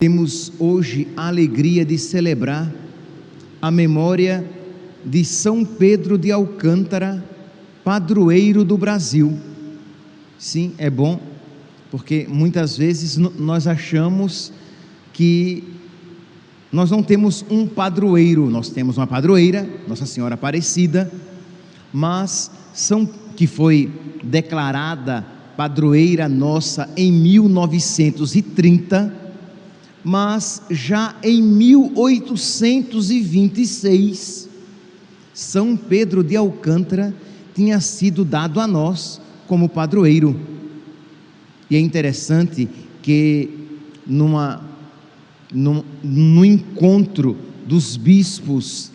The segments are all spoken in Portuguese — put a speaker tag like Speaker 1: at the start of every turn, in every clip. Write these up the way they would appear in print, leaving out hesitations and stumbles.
Speaker 1: Temos hoje a alegria de celebrar a memória de São Pedro de Alcântara, padroeiro do Brasil. Sim, é bom, porque muitas vezes nós achamos que nós não temos um padroeiro. Nós temos uma padroeira, Nossa Senhora Aparecida, mas que foi declarada padroeira nossa em 1930, mas já em 1826, São Pedro de Alcântara tinha sido dado a nós como padroeiro. E é interessante que no encontro dos bispos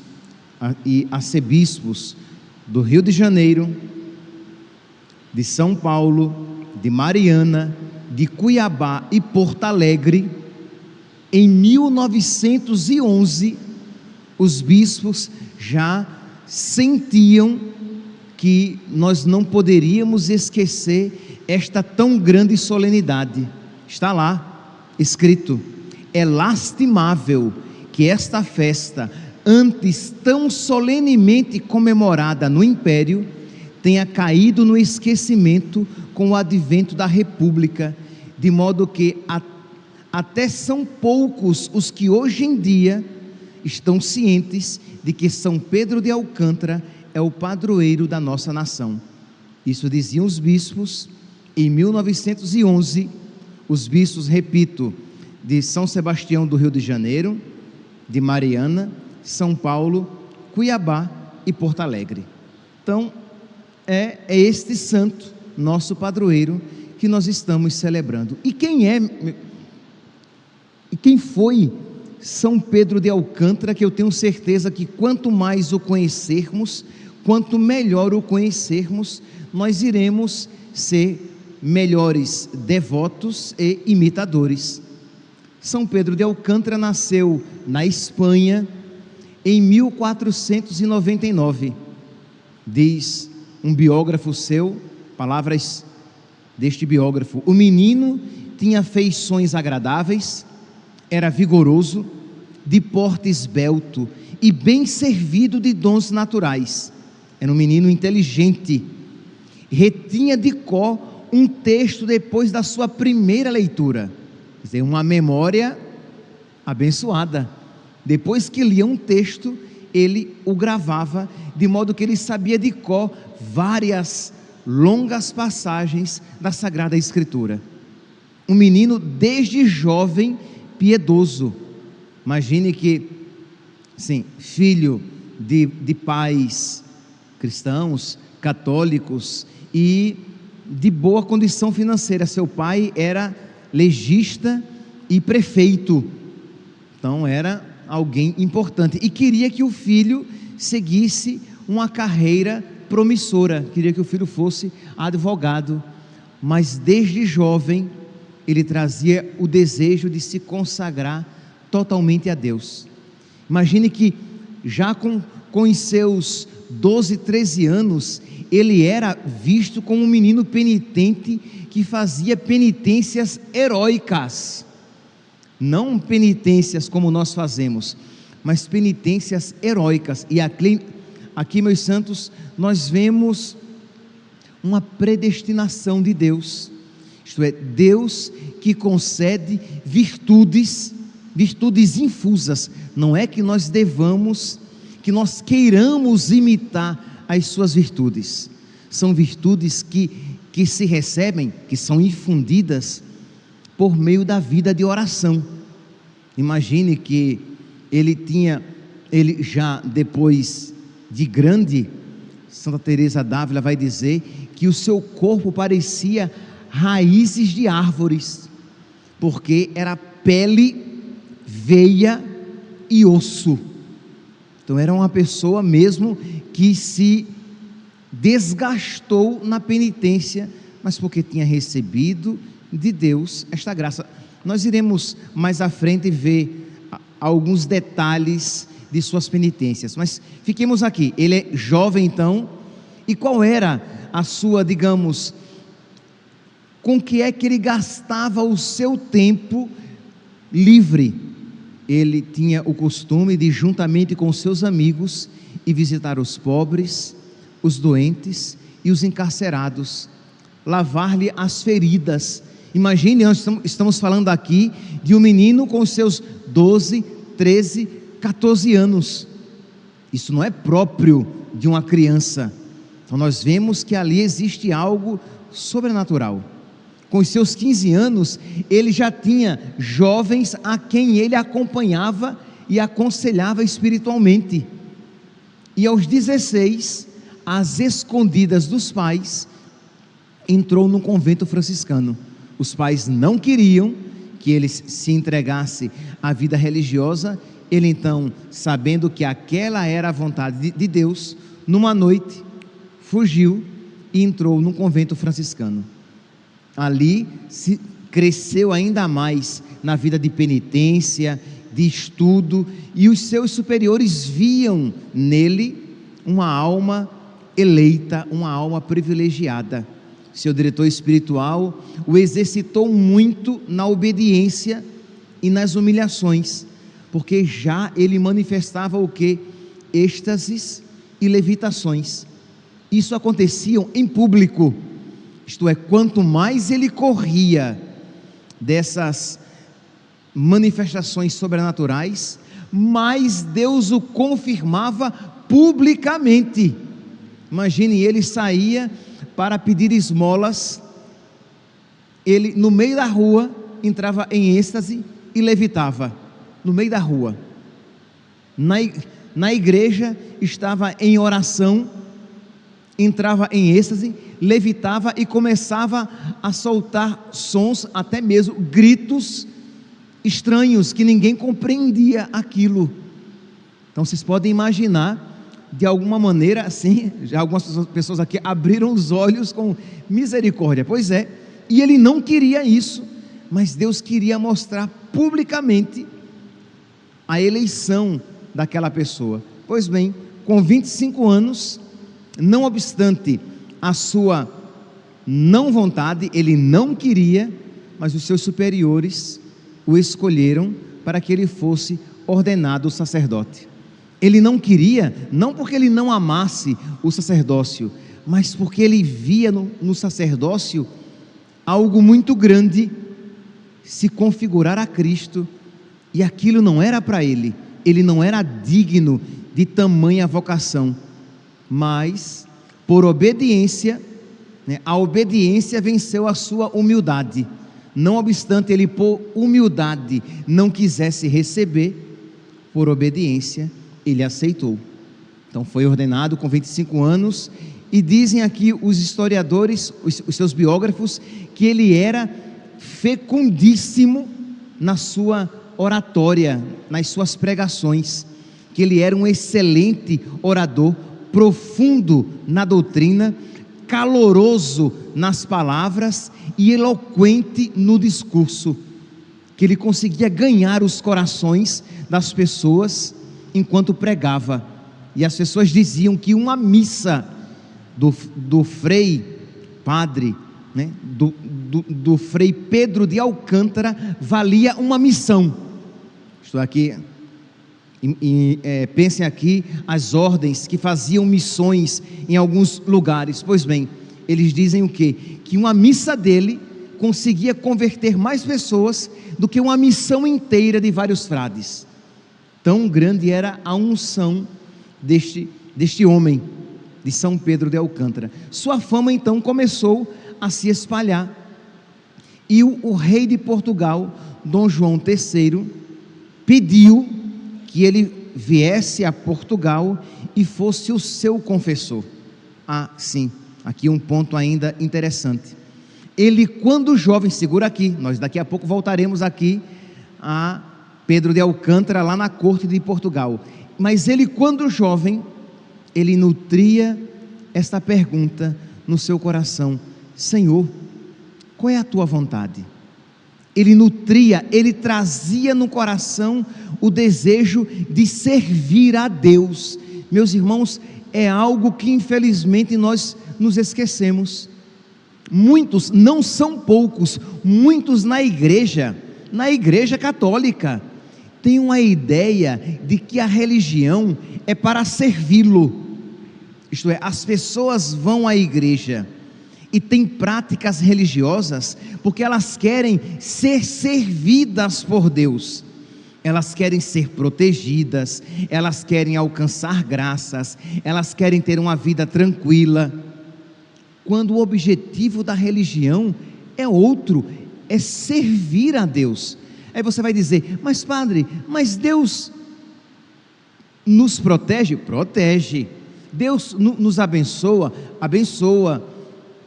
Speaker 1: e arcebispos do Rio de Janeiro, de São Paulo, de Mariana, de Cuiabá e Porto Alegre, em 1911, os bispos já sentiam que nós não poderíamos esquecer esta tão grande solenidade. Está lá escrito: é lastimável que esta festa, antes tão solenemente comemorada no Império, tenha caído no esquecimento com o advento da República, de modo que até são poucos os que hoje em dia estão cientes de que São Pedro de Alcântara é o padroeiro da nossa nação. Isso diziam os bispos em 1911, os bispos, repito, de São Sebastião do Rio de Janeiro, de Mariana, São Paulo, Cuiabá e Porto Alegre. Então, é este santo, nosso padroeiro, que nós estamos celebrando. E quem foi São Pedro de Alcântara, que eu tenho certeza que quanto mais o conhecermos, quanto melhor o conhecermos, nós iremos ser melhores devotos e imitadores. São Pedro de Alcântara nasceu na Espanha em 1499. Diz um biógrafo seu, palavras deste biógrafo: o menino tinha feições agradáveis, era vigoroso, de porte esbelto e bem servido de dons naturais. Era um menino inteligente, retinha de cor um texto depois da sua primeira leitura. Quer dizer, uma memória abençoada. Depois que lia um texto, ele o gravava, de modo que ele sabia de cor várias longas passagens da Sagrada Escritura. Um menino desde jovem piedoso. Imagine que, sim, filho de pais cristãos, católicos e de boa condição financeira. Seu pai era legista e prefeito, então era alguém importante, e queria que o filho seguisse uma carreira promissora, queria que o filho fosse advogado, mas desde jovem ele trazia o desejo de se consagrar totalmente a Deus. Imagine que já com os seus 12, 13 anos, ele era visto como um menino penitente que fazia penitências heróicas, não penitências como nós fazemos, mas penitências heróicas. E aqui, meus santos, nós vemos uma predestinação de Deus, isto é, Deus que concede virtudes infusas. Não é que nós queiramos imitar as suas virtudes, são virtudes que se recebem, que são infundidas por meio da vida de oração. Imagine que ele já depois de grande, Santa Teresa d'Ávila vai dizer que o seu corpo parecia raízes de árvores, porque era pele, veia e osso. Então era uma pessoa mesmo que se desgastou na penitência, mas porque tinha recebido de Deus esta graça. Nós iremos mais à frente ver alguns detalhes de suas penitências, mas fiquemos aqui. Ele é jovem então, e qual era a sua, com que é que ele gastava o seu tempo livre. Ele tinha o costume de, juntamente com seus amigos, ir visitar os pobres, os doentes e os encarcerados, lavar-lhe as feridas. Imagine, nós estamos falando aqui de um menino com seus 12, 13, 14 anos. Isso não é próprio de uma criança. Então nós vemos que ali existe algo sobrenatural. Com os seus 15 anos, ele já tinha jovens a quem ele acompanhava e aconselhava espiritualmente. E aos 16, às escondidas dos pais, entrou no convento franciscano. Os pais não queriam que ele se entregasse à vida religiosa. Ele então, sabendo que aquela era a vontade de Deus, numa noite, fugiu e entrou no convento franciscano. Ali se cresceu ainda mais na vida de penitência, de estudo, e os seus superiores viam nele uma alma eleita, uma alma privilegiada. Seu diretor espiritual o exercitou muito na obediência e nas humilhações, porque já ele manifestava o que? Êxtases e levitações. Isso aconteciam em público, isto é, quanto mais ele corria dessas manifestações sobrenaturais, mais Deus o confirmava publicamente. Imagine, ele saía para pedir esmolas, ele no meio da rua entrava em êxtase e levitava, no meio da rua. Na igreja estava em oração, entrava em êxtase, levitava e começava a soltar sons, até mesmo gritos estranhos, que ninguém compreendia aquilo. Então vocês podem imaginar, de alguma maneira assim, já algumas pessoas aqui abriram os olhos com misericórdia. Pois é, e ele não queria isso, mas Deus queria mostrar publicamente a eleição daquela pessoa. Pois bem, com 25 anos, não obstante a sua não vontade, ele não queria, mas os seus superiores o escolheram para que ele fosse ordenado sacerdote. Ele não queria, não porque ele não amasse o sacerdócio, mas porque ele via no sacerdócio algo muito grande se configurar a Cristo, e aquilo não era para ele. Ele não era digno de tamanha vocação, mas por obediência, a obediência venceu a sua humildade. Não obstante ele por humildade não quisesse receber, por obediência ele aceitou. Então foi ordenado com 25 anos, e dizem aqui os historiadores, os seus biógrafos, que ele era fecundíssimo na sua oratória, nas suas pregações, que ele era um excelente orador, profundo na doutrina, caloroso nas palavras e eloquente no discurso, que ele conseguia ganhar os corações das pessoas enquanto pregava. E as pessoas diziam que uma missa do frei padre, do frei Pedro de Alcântara, valia uma missão. Estou aqui, pensem aqui as ordens que faziam missões em alguns lugares. Pois bem, eles dizem o quê? Que uma missa dele conseguia converter mais pessoas do que uma missão inteira de vários frades. Tão grande era a unção deste homem, de São Pedro de Alcântara. Sua fama então começou a se espalhar, e o rei de Portugal, Dom João III, pediu que ele viesse a Portugal e fosse o seu confessor. Ah, sim, aqui um ponto ainda interessante. Ele, quando jovem, segura aqui, nós daqui a pouco voltaremos aqui a Pedro de Alcântara, lá na corte de Portugal. Mas ele, quando jovem, ele nutria esta pergunta no seu coração: Senhor, qual é a tua vontade? Ele nutria, ele trazia no coração o desejo de servir a Deus. Meus irmãos, é algo que infelizmente nós nos esquecemos. Muitos, não são poucos, muitos na igreja na Igreja Católica, tem uma ideia de que a religião é para servi-lo. Isto é, as pessoas vão à igreja e têm práticas religiosas porque elas querem ser servidas por Deus. Elas querem ser protegidas, elas querem alcançar graças, elas querem ter uma vida tranquila, quando o objetivo da religião é outro, é servir a Deus. Aí você vai dizer, mas padre, mas Deus nos protege? Protege. Deus nos abençoa? Abençoa.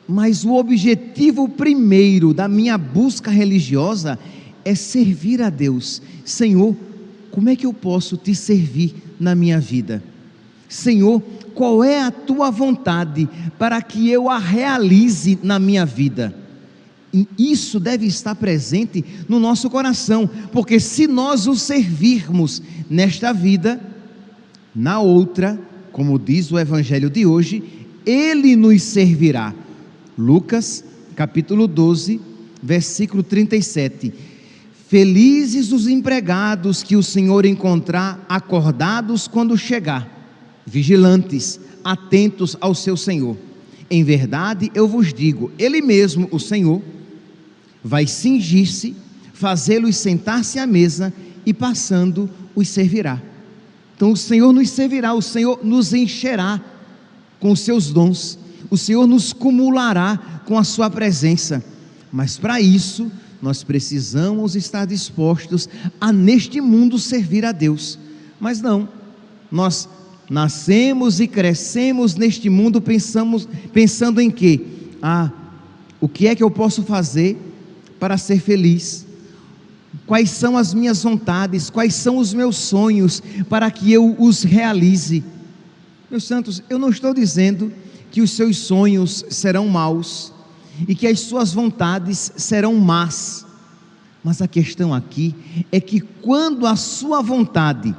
Speaker 1: Mas o objetivo primeiro da minha busca religiosa é servir a Deus. Senhor, como é que eu posso te servir na minha vida? Senhor, qual é a tua vontade para que eu a realize na minha vida? E isso deve estar presente no nosso coração, porque se nós o servirmos nesta vida, na outra, como diz o evangelho de hoje, Ele nos servirá. Lucas capítulo 12, versículo 37. Felizes os empregados que o Senhor encontrar acordados quando chegar, vigilantes, atentos ao seu Senhor. Em verdade eu vos digo, Ele mesmo, o Senhor, vai cingir-se, fazê-los sentar-se à mesa e passando os servirá. Então o Senhor nos servirá, o Senhor nos encherá com os seus dons, o Senhor nos cumulará com a sua presença, mas para isso nós precisamos estar dispostos a neste mundo servir a Deus. Mas não, nós nascemos e crescemos neste mundo pensando em quê? O que é que eu posso fazer para ser feliz? Quais são as minhas vontades? Quais são os meus sonhos para que eu os realize? Meus santos, eu não estou dizendo que os seus sonhos serão maus e que as suas vontades serão más, mas a questão aqui é que quando a sua vontade,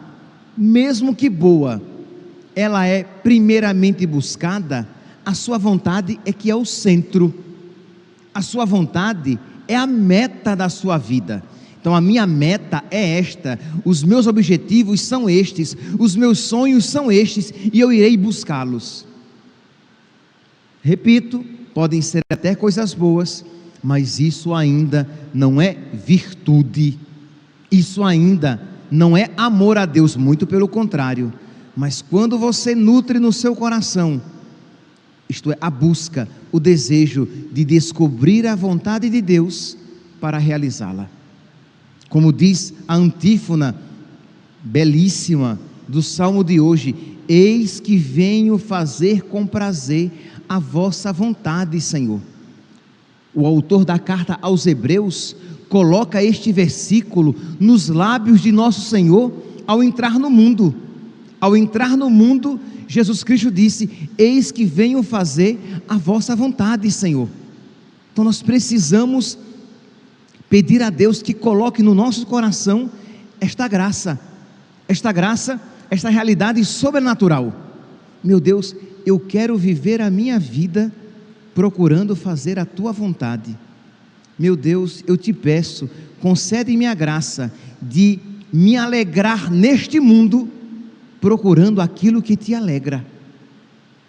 Speaker 1: mesmo que boa, ela é primeiramente buscada, a sua vontade é que é o centro, a sua vontade é a meta da sua vida. Então a minha meta é esta, os meus objetivos são estes, os meus sonhos são estes, e eu irei buscá-los. Repito, podem ser até coisas boas, mas isso ainda não é virtude, isso ainda não é amor a Deus, muito pelo contrário. Mas quando você nutre no seu coração, isto é, a busca, o desejo de descobrir a vontade de Deus para realizá-la, como diz a antífona belíssima do salmo de hoje: eis que venho fazer com prazer a vossa vontade, Senhor. O autor da carta aos Hebreus coloca este versículo nos lábios de nosso Senhor ao entrar no mundo. Ao entrar no mundo, Jesus Cristo disse: eis que venho fazer a vossa vontade, Senhor. Então nós precisamos pedir a Deus que coloque no nosso coração esta graça, esta realidade sobrenatural. Meu Deus, eu quero viver a minha vida procurando fazer a tua vontade. Meu Deus, eu te peço, concede-me a graça de me alegrar neste mundo, procurando aquilo que te alegra.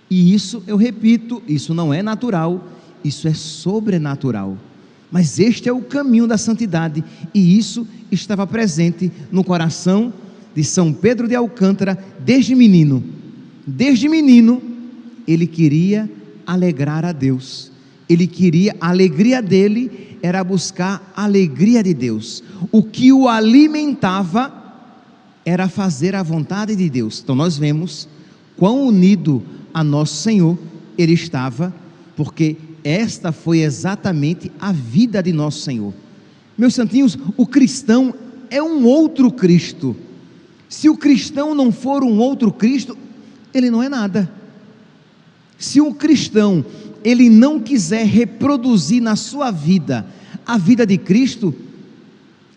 Speaker 1: E isso, eu repito, isso não é natural, isso é sobrenatural. Mas este é o caminho da santidade, e isso estava presente no coração de São Pedro de Alcântara desde menino. Desde menino, ele queria alegrar a Deus, a alegria dele era buscar a alegria de Deus. O que o alimentava era fazer a vontade de Deus. Então nós vemos quão unido a nosso Senhor ele estava, porque esta foi exatamente a vida de nosso Senhor. Meus santinhos, o cristão é um outro Cristo. Se o cristão não for um outro Cristo, ele não é nada. Se o cristão, ele não quiser reproduzir na sua vida a vida de Cristo,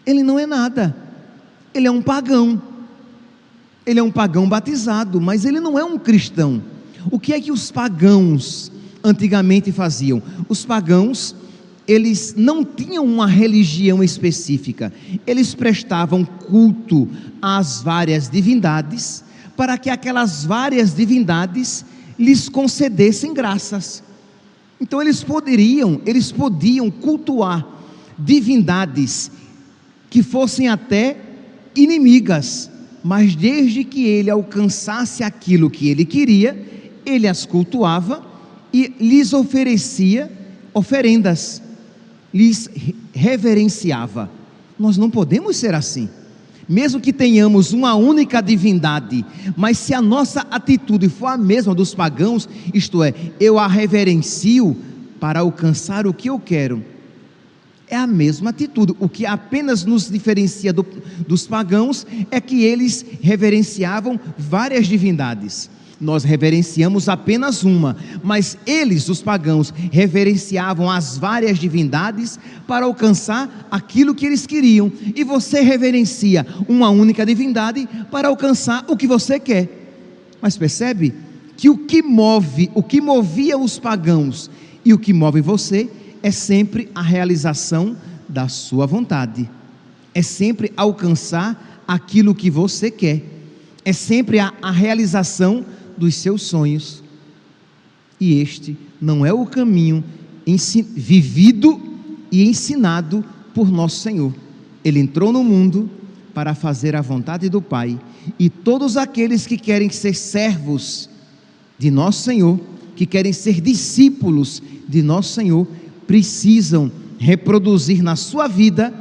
Speaker 1: ele não é nada. Ele é um pagão. Ele é um pagão batizado, mas ele não é um cristão. O que é que os pagãos antigamente faziam? Os pagãos, eles não tinham uma religião específica, eles prestavam culto às várias divindades, para que aquelas várias divindades lhes concedessem graças. Então eles podiam cultuar divindades que fossem até inimigas, mas desde que ele alcançasse aquilo que ele queria, ele as cultuava e lhes oferecia oferendas, lhes reverenciava. Nós não podemos ser assim. Mesmo que tenhamos uma única divindade, mas se a nossa atitude for a mesma dos pagãos, isto é, eu a reverencio para alcançar o que eu quero, é a mesma atitude. O que apenas nos diferencia dos pagãos é que eles reverenciavam várias divindades. Nós reverenciamos apenas uma, mas eles, os pagãos, reverenciavam as várias divindades para alcançar aquilo que eles queriam. E você reverencia uma única divindade para alcançar o que você quer. Mas percebe que o que movia os pagãos e o que move você é sempre a realização da sua vontade, é sempre alcançar aquilo que você quer, é sempre a realização dos seus sonhos. E este não é o caminho vivido e ensinado por nosso Senhor. Ele entrou no mundo para fazer a vontade do Pai, e todos aqueles que querem ser servos de nosso Senhor, que querem ser discípulos de nosso Senhor, precisam reproduzir na sua vida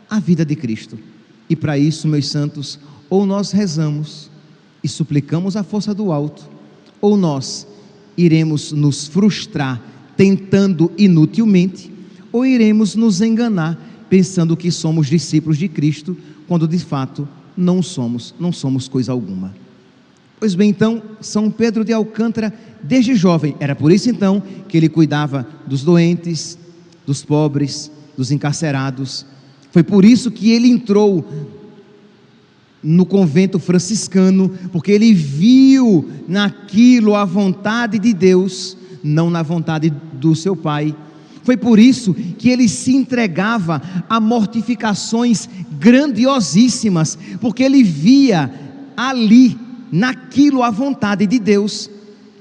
Speaker 1: a vida de Cristo. E para isso, meus santos, ou nós rezamos e suplicamos a força do alto, ou nós iremos nos frustrar tentando inutilmente, ou iremos nos enganar pensando que somos discípulos de Cristo, quando de fato não somos coisa alguma. Pois bem, então, São Pedro de Alcântara, desde jovem, era por isso então que ele cuidava dos doentes, dos pobres, dos encarcerados. Foi por isso que ele entrou no convento franciscano, porque ele viu naquilo a vontade de Deus, não na vontade do seu pai. Foi por isso que ele se entregava a mortificações grandiosíssimas, porque ele via ali, naquilo, a vontade de Deus.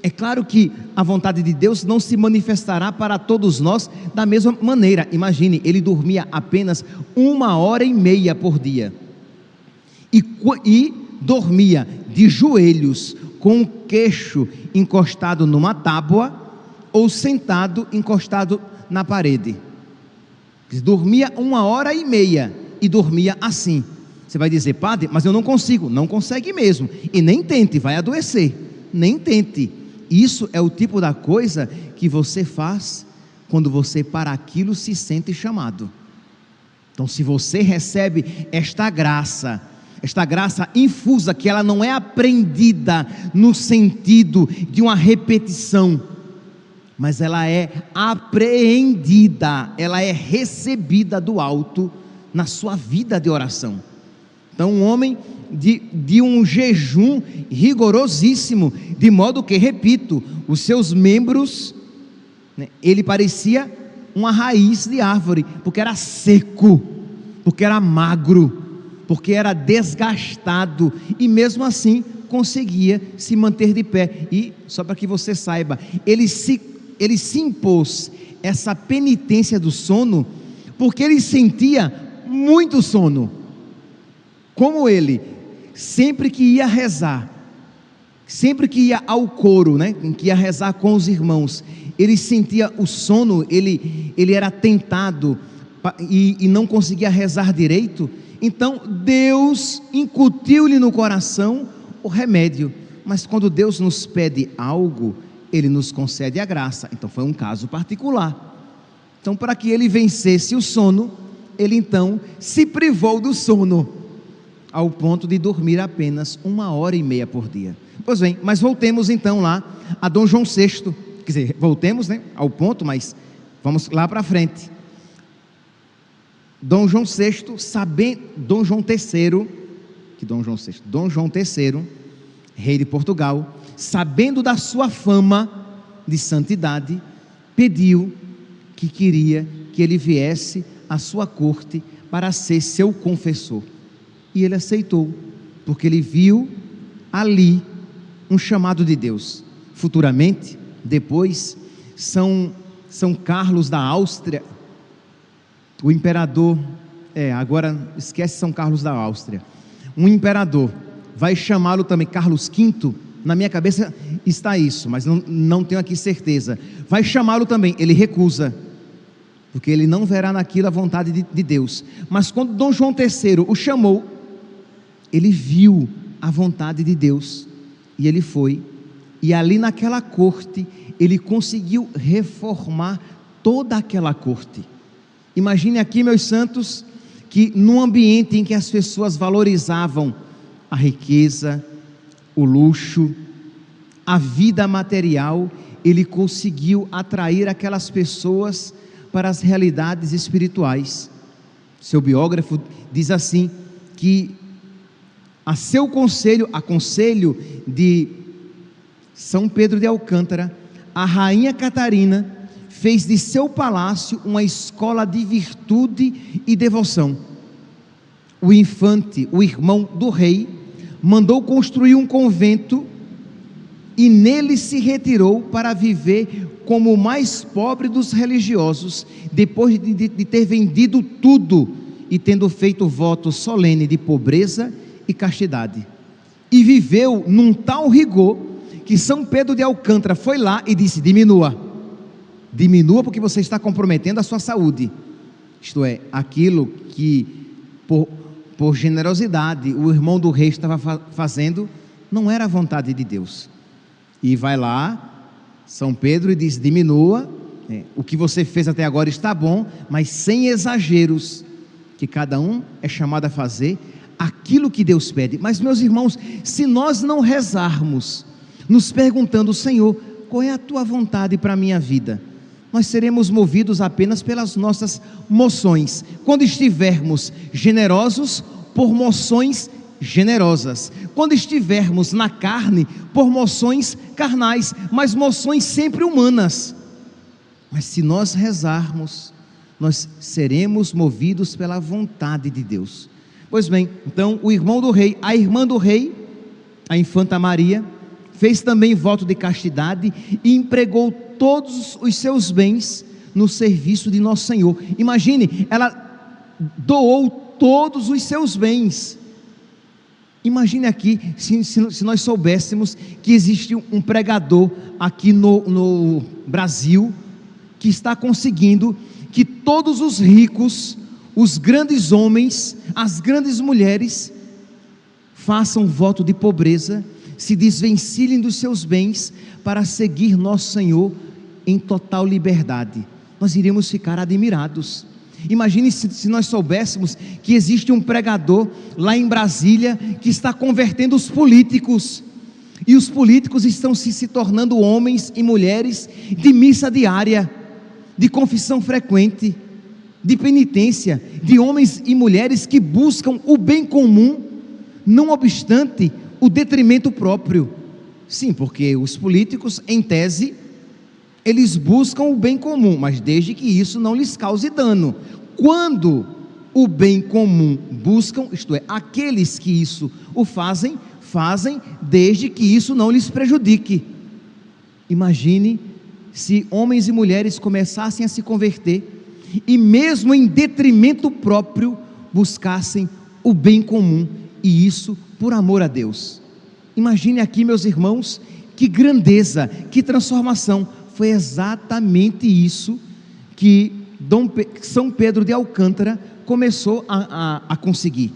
Speaker 1: É claro que a vontade de Deus não se manifestará para todos nós da mesma maneira. Imagine, ele dormia apenas 1h30 por dia, e dormia de joelhos, com o queixo encostado numa tábua, ou sentado encostado na parede. Dormia 1h30 e dormia assim. Você vai dizer: padre, mas eu não consigo. Não consegue mesmo, e nem tente, vai adoecer, nem tente. Isso é o tipo da coisa que você faz quando você para aquilo se sente chamado. Então, se você recebe esta graça infusa, que ela não é aprendida no sentido de uma repetição, mas ela é apreendida, ela é recebida do alto na sua vida de oração. Então, um homem de um jejum rigorosíssimo, de modo que, repito, os seus membros, ele parecia uma raiz de árvore, porque era seco, porque era magro, porque era desgastado, e mesmo assim conseguia se manter de pé. E só para que você saiba, ele se impôs essa penitência do sono, porque ele sentia muito sono. Como ele, sempre que ia rezar, sempre que ia ao coro, que ia rezar com os irmãos, ele sentia o sono, ele era tentado e não conseguia rezar direito. Então Deus incutiu-lhe no coração o remédio. Mas quando Deus nos pede algo, Ele nos concede a graça. Então foi um caso particular. Então, para que ele vencesse o sono, ele então se privou do sono, ao ponto de dormir apenas 1h30 por dia. Pois bem, mas voltemos então lá a Dom João VI. Quer dizer, voltemos ao ponto, mas vamos lá para frente. Dom João VI, Dom João III, rei de Portugal, sabendo da sua fama de santidade, pediu que queria que ele viesse à sua corte para ser seu confessor. E ele aceitou, porque ele viu ali um chamado de Deus. Futuramente, depois, São Carlos da Áustria, o imperador, agora esquece São Carlos da Áustria, um imperador vai chamá-lo também, Carlos V, na minha cabeça está isso, mas não tenho aqui certeza, vai chamá-lo também, ele recusa, porque ele não verá naquilo a vontade de Deus. Mas quando Dom João III o chamou, ele viu a vontade de Deus, e ele foi, e ali naquela corte, ele conseguiu reformar toda aquela corte. Imagine aqui, meus santos, que num ambiente em que as pessoas valorizavam a riqueza, o luxo, a vida material, ele conseguiu atrair aquelas pessoas para as realidades espirituais. Seu biógrafo diz assim, que a conselho de São Pedro de Alcântara, a rainha Catarina fez de seu palácio uma escola de virtude e devoção. O infante, o irmão do rei, mandou construir um convento e nele se retirou para viver como o mais pobre dos religiosos, depois de ter vendido tudo e tendo feito voto solene de pobreza e castidade. E viveu num tal rigor que São Pedro de Alcântara foi lá e disse: diminua porque você está comprometendo a sua saúde. Isto é, aquilo que por generosidade o irmão do rei estava fazendo, não era a vontade de Deus. E vai lá São Pedro e diz: diminua, o que você fez até agora está bom, mas sem exageros, que cada um é chamado a fazer aquilo que Deus pede. Mas, meus irmãos, se nós não rezarmos, nos perguntando: Senhor, qual é a tua vontade para a minha vida? Nós seremos movidos apenas pelas nossas moções. Quando estivermos generosos, por moções generosas. Quando estivermos na carne, por moções carnais, mas moções sempre humanas. Mas se nós rezarmos, nós seremos movidos pela vontade de Deus. Pois bem, então o irmão do rei, a irmã do rei, a infanta Maria, fez também voto de castidade e empregou todos os seus bens no serviço de Nosso Senhor. Imagine, ela doou todos os seus bens. Imagine aqui, se nós soubéssemos que existe um pregador aqui no Brasil, que está conseguindo que todos os ricos, os grandes homens, as grandes mulheres, façam voto de pobreza, se desvencilhem dos seus bens, para seguir Nosso Senhor em total liberdade. Nós iríamos ficar admirados. Imagine se nós soubéssemos que existe um pregador lá em Brasília que está convertendo os políticos, e os políticos estão se tornando homens e mulheres de missa diária, de confissão frequente, de penitência, de homens e mulheres que buscam o bem comum, não obstante o detrimento próprio. Sim, porque os políticos, em tese, eles buscam o bem comum, mas desde que isso não lhes cause dano. Quando o bem comum buscam, isto é, aqueles que isso o fazem desde que isso não lhes prejudique. Imagine se homens e mulheres começassem a se converter e mesmo em detrimento próprio buscassem o bem comum, e isso por amor a Deus. Imagine aqui, meus irmãos, que grandeza, que transformação. Foi exatamente isso que São Pedro de Alcântara começou a conseguir.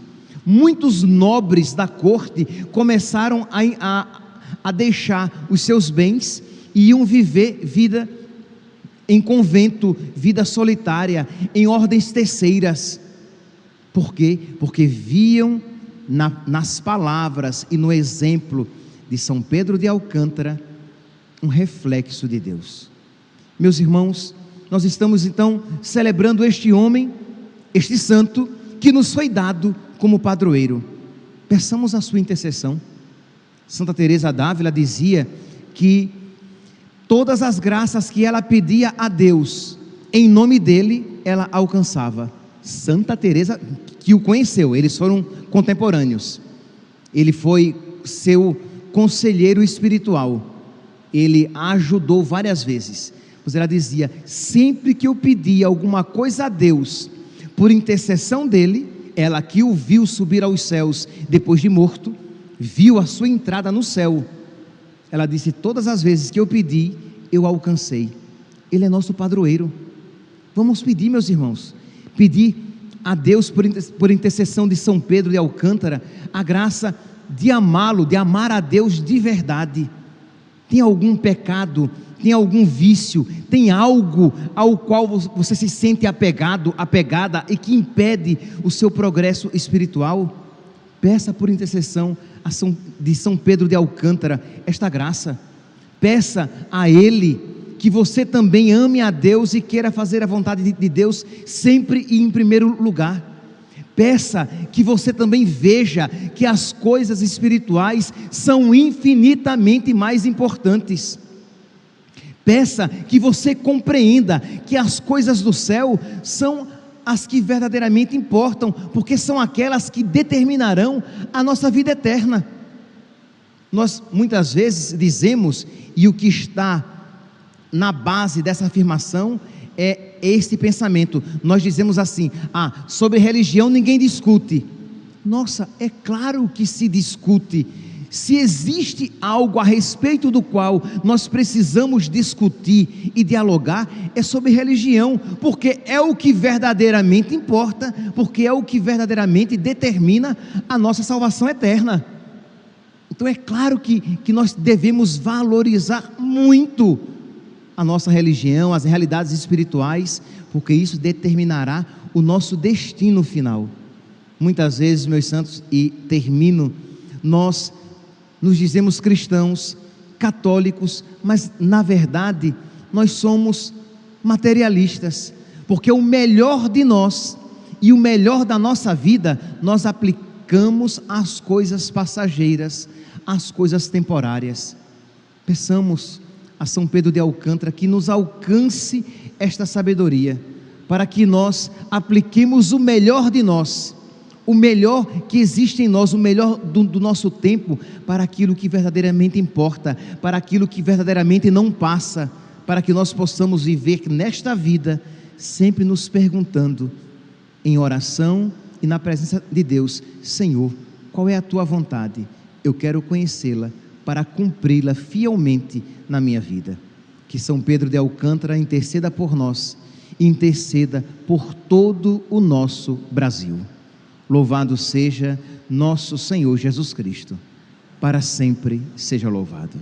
Speaker 1: Muitos nobres da corte começaram a deixar os seus bens e iam viver vida em convento, vida solitária, em ordens terceiras. Por quê? Porque viam nas palavras e no exemplo de São Pedro de Alcântara um reflexo de Deus. Meus irmãos, nós estamos então celebrando este homem, este santo, que nos foi dado como padroeiro. Peçamos a sua intercessão. Santa Teresa d'Ávila dizia que todas as graças que ela pedia a Deus, em nome dele, ela alcançava. Santa Teresa, que o conheceu, eles foram contemporâneos. Ele foi seu conselheiro espiritual. Ele a ajudou várias vezes. Pois ela dizia: sempre que eu pedia alguma coisa a Deus, por intercessão dele, ela que o viu subir aos céus depois de morto, viu a sua entrada no céu. Ela disse: todas as vezes que eu pedi, eu alcancei. Ele é nosso padroeiro. Vamos pedir, meus irmãos, pedir a Deus, por intercessão de São Pedro de Alcântara, a graça de amá-lo, de amar a Deus de verdade. Tem algum pecado, tem algum vício, tem algo ao qual você se sente apegado, apegada, e que impede o seu progresso espiritual? Peça por intercessão de São Pedro de Alcântara esta graça. Peça a ele que você também ame a Deus e queira fazer a vontade de Deus sempre e em primeiro lugar. Peça que você também veja que as coisas espirituais são infinitamente mais importantes. Peça que você compreenda que as coisas do céu são as que verdadeiramente importam, porque são aquelas que determinarão a nossa vida eterna. Nós muitas vezes dizemos, e o que está na base dessa afirmação é este pensamento. Nós dizemos assim: sobre religião ninguém discute. Nossa, é claro que se discute. Se existe algo a respeito do qual nós precisamos discutir e dialogar, é sobre religião, porque é o que verdadeiramente importa, porque é o que verdadeiramente determina a nossa salvação eterna. Então é claro que nós devemos valorizar muito a nossa religião, as realidades espirituais, porque isso determinará o nosso destino final. Muitas vezes, meus santos, e termino, nós nos dizemos cristãos, católicos, mas na verdade nós somos materialistas, porque o melhor de nós e o melhor da nossa vida nós aplicamos às coisas passageiras, às coisas temporárias. Peçamos a São Pedro de Alcântara que nos alcance esta sabedoria, para que nós apliquemos o melhor de nós, o melhor que existe em nós, o melhor do nosso tempo, para aquilo que verdadeiramente importa, para aquilo que verdadeiramente não passa, para que nós possamos viver nesta vida, sempre nos perguntando, em oração e na presença de Deus: Senhor, qual é a tua vontade? Eu quero conhecê-la para cumpri-la fielmente na minha vida. Que São Pedro de Alcântara interceda por nós, interceda por todo o nosso Brasil. Louvado seja nosso Senhor Jesus Cristo, para sempre seja louvado.